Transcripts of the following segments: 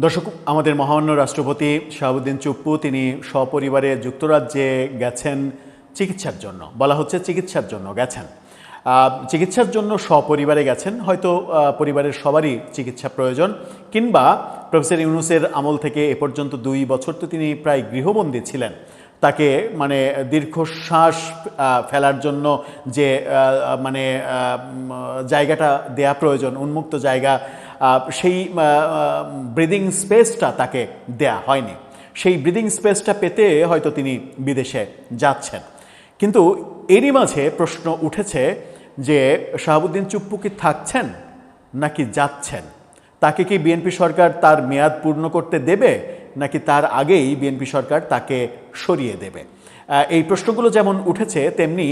দর্শক, আমাদের মহামান্য রাষ্ট্রপতি শাহাবুদ্দিন চুপ্পু তিনি সপরিবারে যুক্তরাজ্যে গেছেন চিকিৎসার জন্য। বলা হচ্ছে চিকিৎসার জন্য গেছেন। চিকিৎসার জন্য সপরিবারে গেছেন। হয়তো পরিবারের সবারই চিকিৎসা প্রয়োজন, কিংবা প্রফেসর ইউনূসের আমল থেকে এ পর্যন্ত 2 বছর তো তিনি প্রায় গৃহবন্দী ছিলেন। তাকে দীর্ঘশ্বাস ফেলার জন্য যে জায়গাটা দেয়া প্রয়োজন, উন্মুক্ত জায়গা, সেই ব্রিদিং স্পেসটা তাকে দেয়া হয়নি। সেই ব্রিদিং স্পেসটা পেতে হয়তো তিনি বিদেশে যাচ্ছেন। কিন্তু এরই মাঝে প্রশ্ন উঠেছে যে শাহাবুদ্দিন চুপ্পু কি থাকছেন নাকি যাচ্ছেন? তাকে কি বিএনপি সরকার তার মেয়াদ পূর্ণ করতে দেবে, নাকি তার আগেই বিএনপি সরকার তাকে সরিয়ে দেবে? এই প্রশ্নগুলো যেমন উঠেছে, তেমনি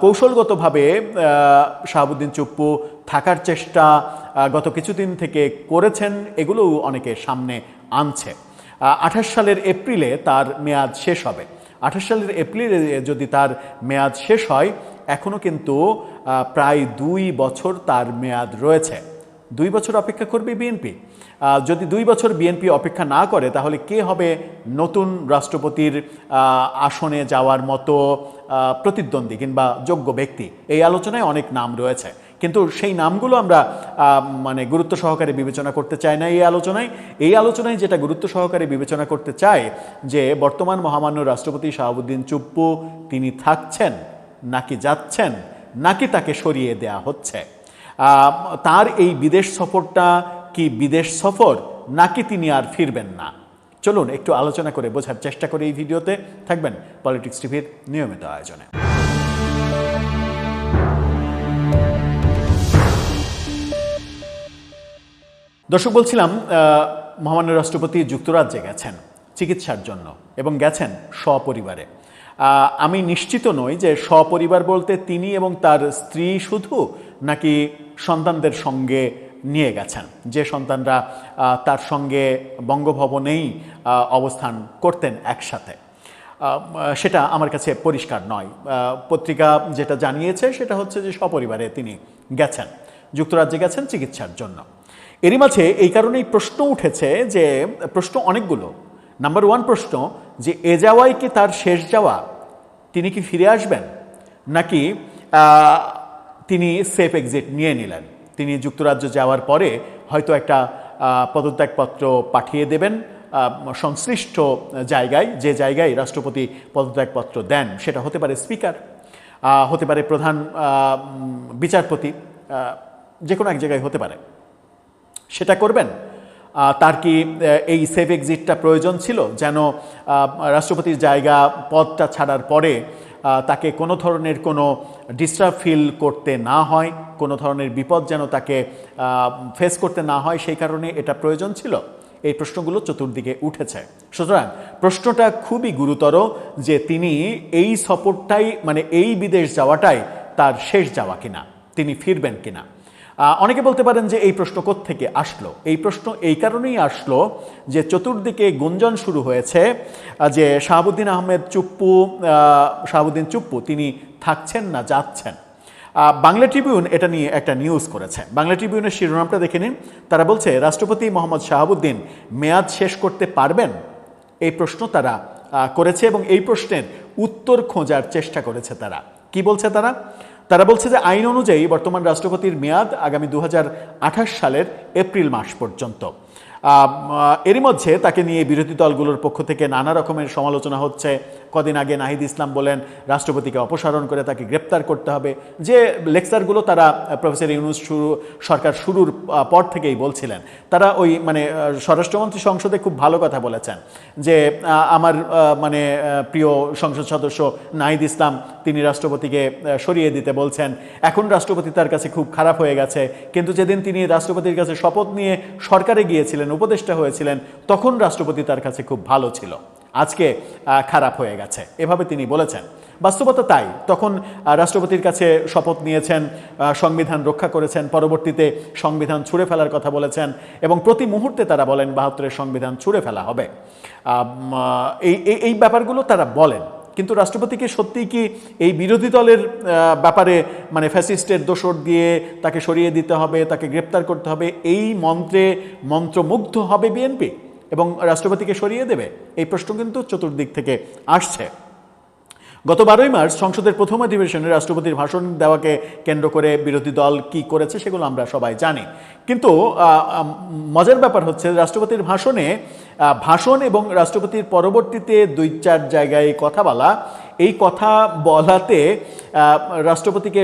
কৌশলগতভাবে শাহাবুদ্দিন চুপ্পু থাকার চেষ্টা গত কিছুদিন থেকে করেছেন, এগুলোও অনেকে সামনে আনছে। 28 সালের এপ্রিলে তার মেয়াদ শেষ হবে। 28 সালের এপ্রিলে যদি তার মেয়াদ শেষ হয়, এখনও কিন্তু প্রায় 2 বছর তার মেয়াদ রয়েছে। 2 বছর অপেক্ষা করবে বিএনপি। যদি 2 বছর বিএনপি অপেক্ষা না করে, তাহলে কে হবে নতুন রাষ্ট্রপতির আসনে যাওয়ার মতো প্রতিদ্বন্দ্বী কিংবা যোগ্য ব্যক্তি? এই আলোচনায় অনেক নাম রয়েছে, কিন্তু সেই নামগুলো আমরা গুরুত্ব সহকারে বিবেচনা করতে চাই না। এই আলোচনায় যেটা গুরুত্ব সহকারে বিবেচনা করতে চাই, যে বর্তমান মহামান্য রাষ্ট্রপতি শাহাবুদ্দিন চুপ্পু তিনি থাকছেন নাকি যাচ্ছেন, নাকি তাকে সরিয়ে দেয়া হচ্ছে। তার এই বিদেশ সফরটা কি বিদেশ সফর, নাকি তিনি আর ফিরবেন না? চলুন একটু আলোচনা করে বোঝার চেষ্টা করি। এই ভিডিওতে থাকবেন পলিটিক্স টিভির নিয়মিত আয়োজনে। দর্শক, বলছিলাম মহামান্য রাষ্ট্রপতি যুক্তরাজ্যে গেছেন চিকিৎসার জন্য, এবং গেছেন সপরিবারে। আমি নিশ্চিত নই যে সপরিবার বলতে তিনি এবং তার স্ত্রী শুধু, নাকি সন্তানদের সঙ্গে নিয়ে গেছেন, যে সন্তানরা তার সঙ্গে বঙ্গভবনেই অবস্থান করতেন একসাথে। সেটা আমার কাছে পরিষ্কার নয়। পত্রিকা যেটা জানিয়েছে সেটা হচ্ছে যে সপরিবারে তিনি গেছেন, যুক্তরাজ্যে গেছেন চিকিৎসার জন্য। এরই মাঝে এই কারণেই প্রশ্ন উঠেছে, যে প্রশ্ন অনেকগুলো। নাম্বার 1 প্রশ্ন, যে এ যাওয়াই কি তার শেষ যাওয়া? তিনি কি ফিরে আসবেন, নাকি তিনি সেফ এক্সিট নিয়ে নিলেন? তিনি যুক্তরাজ্য যাওয়ার পরে হয়তো একটা পদত্যাগপত্র পাঠিয়ে দেবেন সংশ্লিষ্ট জায়গায়, যে জায়গায় রাষ্ট্রপতি পদত্যাগপত্র দেন। সেটা হতে পারে স্পিকার, হতে পারে প্রধান বিচারপতি, যে কোনো এক জায়গায় হতে পারে। সেটা করবেন। তার কি এই সেফ এক্সিটটা প্রয়োজন ছিল, যেন রাষ্ট্রপতির জায়গা পদটা ছাড়ার পরে তাকে কোনো ধরনের কোনো ডিস্টার্ব ফিল করতে না হয়, কোনো ধরনের বিপদ যেন তাকে ফেস করতে না হয়, সেই কারণে এটা প্রয়োজন ছিল? এই প্রশ্নগুলো চতুর্দিকে উঠেছে। সুতরাং প্রশ্নটা খুবই গুরুতর, যে তিনি এই সফরটাই, এই বিদেশ যাওয়াটাই তার শেষ যাওয়া কিনা, তিনি ফিরবেন কিনা। অনেকে বলতে পারেন যে এই প্রশ্ন কোত্থেকে আসলো? এই প্রশ্ন এই কারণেই আসলো যে চতুর্দিকে গুঞ্জন শুরু হয়েছে যে শাহাবুদ্দিন চুপ্পু তিনি থাকছেন না যাচ্ছেন। বাংলা ট্রিবিউন এটা নিয়ে একটা নিউজ করেছে। বাংলা ট্রিবিউনের শিরোনামটা দেখে নিন। তারা বলছে, রাষ্ট্রপতি মোহাম্মদ শাহাবুদ্দিন মেয়াদ শেষ করতে পারবেন? এই প্রশ্ন তারা করেছে, এবং এই প্রশ্নের উত্তর খোঁজার চেষ্টা করেছে তারা। কি বলছে তারা? তারা বলছে যে আইন অনুযায়ী বর্তমান রাষ্ট্রপতির মেয়াদ আগামী 2028 সালের এপ্রিল মাস পর্যন্ত। এরই মধ্যে তাকে নিয়ে বিরোধী দলগুলোর পক্ষ থেকে নানা রকমের সমালোচনা হচ্ছে। কদিন আগে নাহিদ ইসলাম বলেন রাষ্ট্রপতিকে অপসারণ করে তাকে গ্রেপ্তার করতে হবে, যে লেকচারগুলো তারা প্রফেসর ইউনূস সরকার শুরুর পর থেকেই বলছিলেন। তারা ওই স্বরাষ্ট্রমন্ত্রী সংসদে খুব ভালো কথা বলেছেন, যে আমার প্রিয় সংসদ সদস্য নাহিদ ইসলাম তিনি রাষ্ট্রপতিকে সরিয়ে দিতে বলছেন। এখন রাষ্ট্রপতি তার কাছে খুব খারাপ হয়ে গেছে, কিন্তু যেদিন তিনি রাষ্ট্রপতির কাছে শপথ নিয়ে সরকারে গিয়েছিলেন, উপদেষ্টা হয়েছিলেন, তখন রাষ্ট্রপতি তার কাছে খুব ভালো ছিল, আজকে খারাপ হয়ে গেছে, এভাবে তিনি বলেছেন। বাস্তবতা তাই। তখন রাষ্ট্রপতির কাছে শপথ নিয়েছেন, সংবিধান রক্ষা করেছেন, পরবর্তীতে সংবিধান ছুঁড়ে ফেলার কথা বলেছেন, এবং প্রতি মুহূর্তে তারা বলেন 72-এর সংবিধান ছুঁড়ে ফেলা হবে। এই ব্যাপারগুলো তারা বলেন। কিন্তু রাষ্ট্রপতিকে সত্যিই কি এই বিরোধী দলের ব্যাপারে মানে ফ্যাসিস্টের দোসর দিয়ে তাকে সরিয়ে দিতে হবে, তাকে গ্রেপ্তার করতে হবে, এই মন্ত্রে মন্ত্রমুগ্ধ হবে বিএনপি এবং রাষ্ট্রপতিকে সরিয়ে দেবে? এই প্রশ্ন কিন্তু চতুর্দিক থেকে আসছে। গত 12ই মার্চ সংসদের প্রথম অধিবেশনে রাষ্ট্রপতির ভাষণ দেওয়াকে কেন্দ্র করে বিরোধী দল কি করেছে সেগুলো আমরা সবাই জানি। কিন্তু মজার ব্যাপার হচ্ছে রাষ্ট্রপতির ভাষণ এবং রাষ্ট্রপতির পরবর্তীতে 2-4 জায়গায় কথা বলা, এই কথা বলাতে রাষ্ট্রপতিকে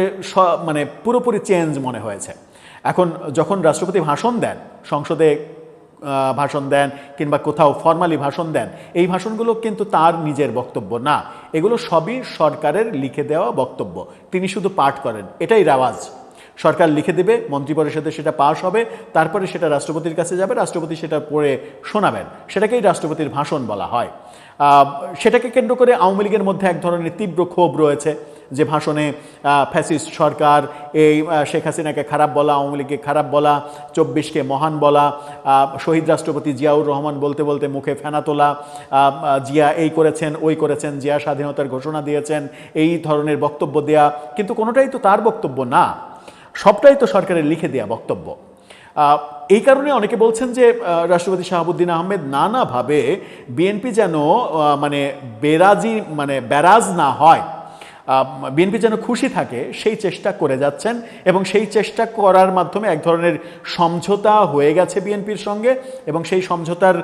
মানে পুরোপুরি চেঞ্জ মনে হয়েছে। এখন যখন রাষ্ট্রপতি ভাষণ দেন, সংসদে ভাষণ দেন কিংবা কোথাও ফর্মালি ভাষণ দেন, এই ভাষণগুলো কিন্তু তার নিজের বক্তব্য না, এগুলো সবই সরকারের লিখে দেওয়া বক্তব্য, তিনি শুধু পাঠ করেন। এটাই রেওয়াজ। সরকার লিখে দেবে, মন্ত্রিপরিষদে সেটা পাশ হবে, তারপরে সেটা রাষ্ট্রপতির কাছে যাবে, রাষ্ট্রপতি সেটা পড়ে শোনাবেন, সেটাকেই রাষ্ট্রপতির ভাষণ বলা হয়। সেটাকে কেন্দ্র করে আওয়ামী লীগের মধ্যে এক ধরনের তীব্র ক্ষোভ রয়েছে যে ভাষণে ফ্যাসিস্ট সরকার, এই শেখ হাসিনাকে খারাপ বলা, আওয়ামী লীগকে খারাপ বলা, 24কে মহান বলা, শহীদ রাষ্ট্রপতি জিয়াউর রহমান বলতে বলতে মুখে ফেনা তোলা, জিয়া এই করেছেন ওই করেছেন, জিয়া স্বাধীনতার ঘোষণা দিয়েছেন, এই ধরনের বক্তব্য দেয়া, কিন্তু কোনোটাই তো তার বক্তব্য না, সবটাই তো সরকারের লিখে দেয়া বক্তব্য। এই কারণে অনেকে বলছেন যে রাষ্ট্রপতি শাহাবুদ্দিন আহমেদ নানাভাবে বিএনপি যেন মানে ব্যারাজ না হয়, বিএনপি যেন খুশি থাকে, সেই চেষ্টা করে যাচ্ছেন এবং সেই চেষ্টা করার মাধ্যমে এক ধরনের সমঝোতা হয়ে গেছে বিএনপির সঙ্গে এবং সেই সমঝোতার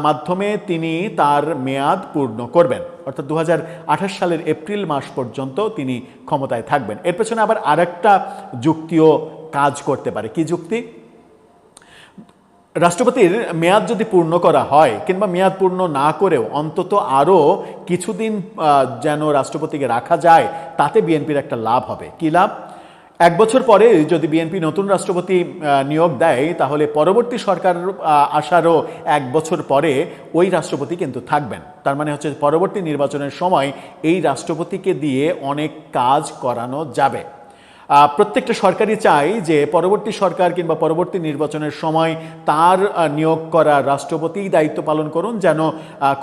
মাধ্যমে তিনি তার মেয়াদ পূর্ণ করবেন, অর্থাৎ 2028 সালের এপ্রিল মাস পর্যন্ত তিনি ক্ষমতায় থাকবেন। এর পেছনে আবার আরেকটা যুক্তিও কাজ করতে পারে। কি যুক্তি? রাষ্ট্রপতির মেয়াদ যদি পূর্ণ করা হয় কিংবা মেয়াদ পূর্ণ না করেও অন্তত আরও কিছুদিন যেন রাষ্ট্রপতিকে রাখা যায়, তাতে বিএনপির একটা লাভ হবে। কি লাভ? 1 বছর পরে যদি বিএনপি নতুন রাষ্ট্রপতি নিয়োগ দেয়, তাহলে পরবর্তী সরকার আসারও 1 বছর পরে ওই রাষ্ট্রপতি কিন্তু থাকবেন। তার মানে হচ্ছে পরবর্তী নির্বাচনের সময় এই রাষ্ট্রপতিকে দিয়ে অনেক কাজ করানো যাবে। প্রত্যেকটা সরকারই চায় যে পরবর্তী সরকার কিংবা পরবর্তী নির্বাচনের সময় তার নিয়োগ করা রাষ্ট্রপতিই দায়িত্ব পালন করুন, যেন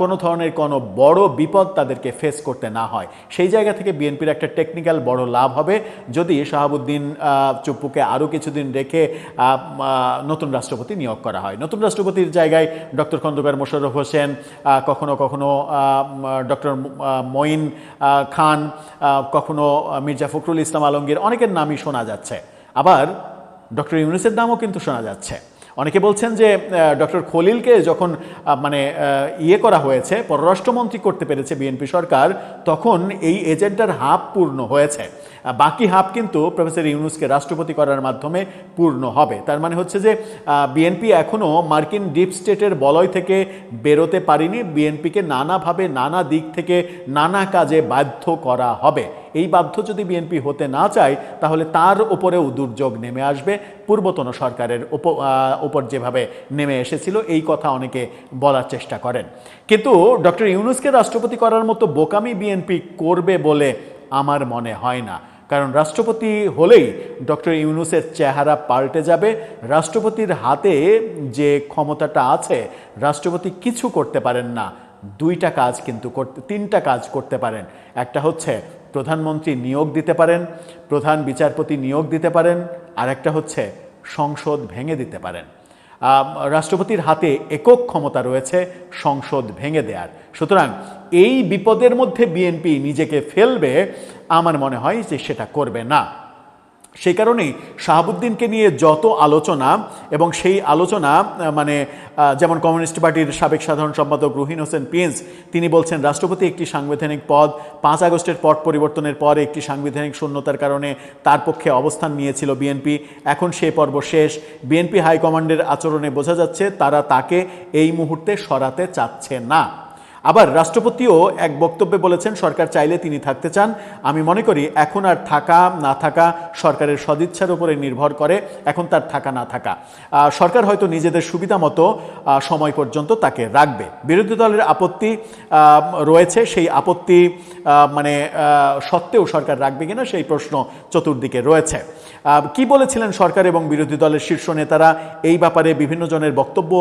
কোনো ধরনের কোনো বড় বিপদ তাদেরকে ফেস করতে না হয়। সেই জায়গা থেকে বিএনপির একটা টেকনিক্যাল বড় লাভ হবে যদি শাহাবুদ্দিন চুপ্পুকে আরও কিছুদিন রেখে নতুন রাষ্ট্রপতি নিয়োগ করা হয়। নতুন রাষ্ট্রপতির জায়গায় ডক্টর খন্দকার মোশাররফ হোসেন, কখনো কখনো ডক্টর মঈন খান, কখনো মির্জা ফখরুল ইসলাম আলমগীর, অনেকের নামই শোনা যাচ্ছে। আবার ডক্টর ইউনূসের নামও কিন্তু শোনা যাচ্ছে। অনেকে বলছেন যে ডক্টর খলিলকে যখন করা হয়েছে, পররাষ্ট্রমন্ত্রী করতে পেরেছে বিএনপি সরকার, তখন এই এজেন্ডার হাফ পূর্ণ হয়েছে, বাকি হাফ কিন্তু প্রফেসর ইউনূসকে রাষ্ট্রপতি করার মাধ্যমে পূর্ণ হবে। তার মানে হচ্ছে যে বিএনপি এখনও মার্কিন ডিপ স্টেটের বলয় থেকে বেরোতে পারেনি, বিএনপিকে নানাভাবে নানা দিক থেকে নানা কাজে বাধ্য করা হবে। এই বাধ্য যদি বিএনপি হতে না চায়, তাহলে তার উপরেও দুর্যোগ নেমে আসবে, পূর্বতন সরকারের উপর যেভাবে নেমে এসেছিল, এই কথা অনেকে বলার চেষ্টা করেন। কিন্তু ডক্টর ইউনূসকে রাষ্ট্রপতি করার মতো বোকামি বিএনপি করবে বলে আমার মনে হয় না। কারণ রাষ্ট্রপতি হলেই ডক্টর ইউনূসের চেহারা পাল্টে যাবে। রাষ্ট্রপতির হাতে যে ক্ষমতাটা আছে, রাষ্ট্রপতি কিছু করতে পারেন না, 2টা কাজ কিন্তু 3টা কাজ করতে পারেন। একটা হচ্ছে প্রধানমন্ত্রী নিয়োগ দিতে পারেন, প্রধান বিচারপতি নিয়োগ দিতে পারেন, আর একটা হচ্ছে সংসদ ভেঙে দিতে পারেন। রাষ্ট্রপতির হাতে একক ক্ষমতা রয়েছে সংসদ ভেঙে দেওয়ার। সুতরাং এই বিপদের মধ্যে বিএনপি নিজেকে ফেলবে, আমার মনে হয় যে সেটা করবে না। সেই কারণেই শাহাবুদ্দিনকে নিয়ে যত আলোচনা, এবং সেই আলোচনা মানে যেমন কমিউনিস্ট পার্টির সাবেক সাধারণ সম্পাদক রুহিন হোসেন প্রিন্স, তিনি বলছেন রাষ্ট্রপতি একটি সাংবিধানিক পদ, 5 আগস্টের পট পরিবর্তনের পর একটি সাংবিধানিক শূন্যতার কারণে তার পক্ষে অবস্থান নিয়েছিল বিএনপি। এখন সে পর্ব শেষ। বিএনপি হাইকমান্ডের আচরণে বোঝা যাচ্ছে তারা তাকে এই মুহূর্তে সরাতে চাচ্ছে না। আবার রাষ্ট্রপতিও এক বক্তব্যে বলেছেন সরকার চাইলে তিনি থাকতে চান। আমি মনে করি এখন আর থাকা না থাকা সরকারের সদিচ্ছার উপরে নির্ভর করে, এখন তার থাকা না থাকা। সরকার হয়তো নিজেদের সুবিধা মতো সময় পর্যন্ত তাকে রাখবে। বিরোধী দলের আপত্তি রয়েছে, সেই আপত্তি মানে সত্ত্বেও সরকার রাখবে কিনা সেই প্রশ্ন চতুর্দিকে রয়েছে। কি বলেছিলেন সরকার এবং বিরোধী দলের শীর্ষ নেতারা, এই ব্যাপারে বিভিন্ন জনের বক্তব্য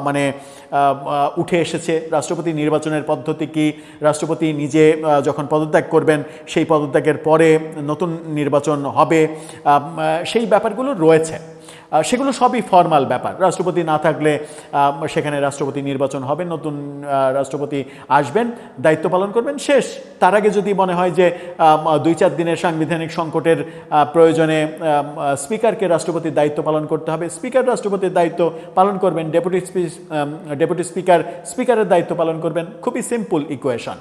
মানে উঠে এসেছে। রাষ্ট্রপতি নির্বাচন নির্বাচনের পদ্ধতি কি, রাষ্ট্রপতি নিজে যখন পদত্যাগ করবেন সেই পদত্যাগের পরে নতুন নির্বাচন হবে, সেই ব্যাপারগুলো রয়েছে। সেগুলো সবই ফর্মাল ব্যাপার। রাষ্ট্রপতি না থাকলে সেখানে রাষ্ট্রপতি নির্বাচন হবে, নতুন রাষ্ট্রপতি আসবেন, দায়িত্ব পালন করবেন, শেষ। তার আগে যদি মনে হয় যে 2-4 দিনের সাংবিধানিক সংকটের প্রয়োজনে স্পিকারকে রাষ্ট্রপতির দায়িত্ব পালন করতে হবে, স্পিকার রাষ্ট্রপতির দায়িত্ব পালন করবেন, ডেপুটি স্পিকার স্পিকারের দায়িত্ব পালন করবেন। খুবই সিম্পল ইকুয়েশন।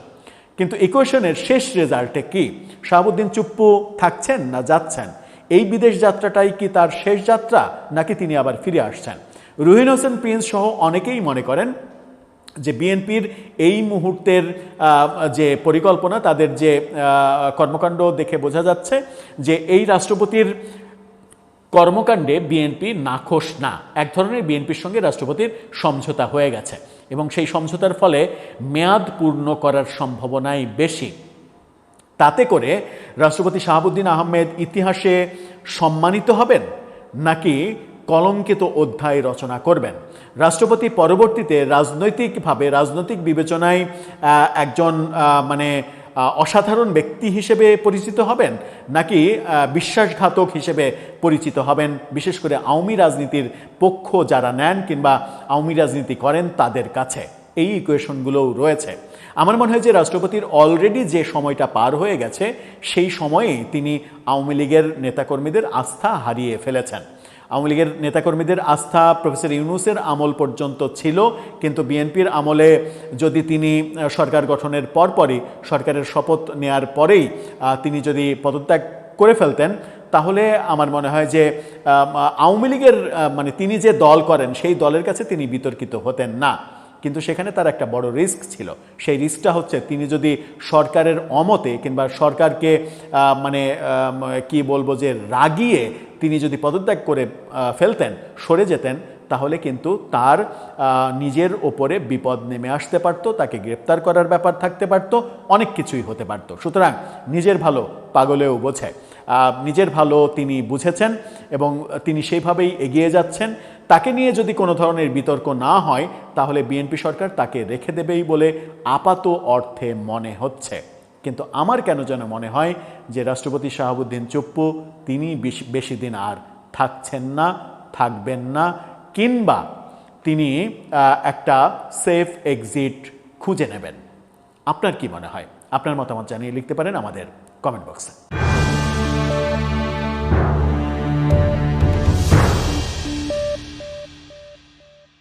কিন্তু ইকুয়েশনের শেষ রেজাল্টে কি? শাহাবুদ্দিন চুপ্পু থাকছেন না যাচ্ছেন? এই বিদেশ যাত্রাটাই কি তার শেষ যাত্রা, নাকি তিনি আবার ফিরে আসছেন? রুহিন হোসেন প্রিন্স সহ অনেকেই মনে করেন যে বিএনপির এই মুহূর্তের যে পরিকল্পনা, তাদের যে কর্মকাণ্ড দেখে বোঝা যাচ্ছে যে এই রাষ্ট্রপতির কর্মকাণ্ডে বিএনপি নাখোশ না। এক ধরনের বিএনপির সঙ্গে রাষ্ট্রপতির সমঝোতা হয়ে গেছে এবং সেই সমঝোতার ফলে মেয়াদ পূর্ণ করার সম্ভাবনাই বেশি। তাতে করে রাষ্ট্রপতি শাহাবুদ্দিন আহমেদ ইতিহাসে সম্মানিত হবেন নাকি কলঙ্কিত অধ্যায় রচনা করবেন? রাষ্ট্রপতি পরবর্তীতে রাজনৈতিকভাবে, রাজনৈতিক বিবেচনায় একজন মানে অসাধারণ ব্যক্তি হিসেবে পরিচিত হবেন নাকি বিশ্বাসঘাতক হিসেবে পরিচিত হবেন, বিশেষ করে আওয়ামী রাজনীতির পক্ষ যারা নেন কিংবা আওয়ামী রাজনীতি করেন তাদের কাছে? এই ইকুয়েশনগুলোও রয়েছে। আমার মনে হয় যে রাষ্ট্রপতির অলরেডি যে সময়টা পার হয়ে গেছে সেই সময়েই তিনি আওয়ামী লীগের নেতাকর্মীদের আস্থা হারিয়ে ফেলেছেন। আওয়ামী লীগের নেতাকর্মীদের আস্থা প্রফেসর ইউনূসের আমল পর্যন্ত ছিল, কিন্তু বিএনপির আমলে যদি তিনি সরকার গঠনের পরপরই, সরকারের শপথ নেয়ার পরেই তিনি যদি পদত্যাগ করে ফেলতেন, তাহলে আমার মনে হয় যে আওয়ামী লীগের মানে তিনি যে দল করেন সেই দলের কাছে তিনি বিতর্কিত হতেন না। কিন্তু সেখানে তার একটা বড় রিস্ক ছিল। সেই রিস্কটা হচ্ছে তিনি যদি সরকারের অমতে কিংবা সরকারকে মানে কি বলবো যে রাগিয়ে তিনি যদি পদত্যাগ করে ফেলতেন, সরে যেতেন, তাহলে কিন্তু তার নিজের ওপরে বিপদ নেমে আসতে পারত, তাকে গ্রেপ্তার করার ব্যাপার থাকতে পারত, অনেক কিছুই হতে পারত। সুতরাং নিজের ভালো পাগলেও বোঝে। নিজের ভালো তিনি বুঝেছেন এবং তিনি সেইভাবেই এগিয়ে যাচ্ছেন। তাকে নিয়ে যদি কোনো ধরনের বিতর্ক না হয় তাহলে বিএনপি সরকার তাকে রেখে দেবেই বলে আপাত অর্থে মনে হচ্ছে। কিন্তু আমার কেন যেন মনে হয় যে রাষ্ট্রপতি শাহাবুদ্দিন চুপ্পু তিনি বেশি দিন আর থাকছেন না, থাকবেন না, কিংবা তিনি একটা সেফ এক্সিট খুঁজে নেবেন। আপনার কি মনে হয়? আপনার মতামত জানিয়ে লিখতে পারেন আমাদের কমেন্ট বক্সে।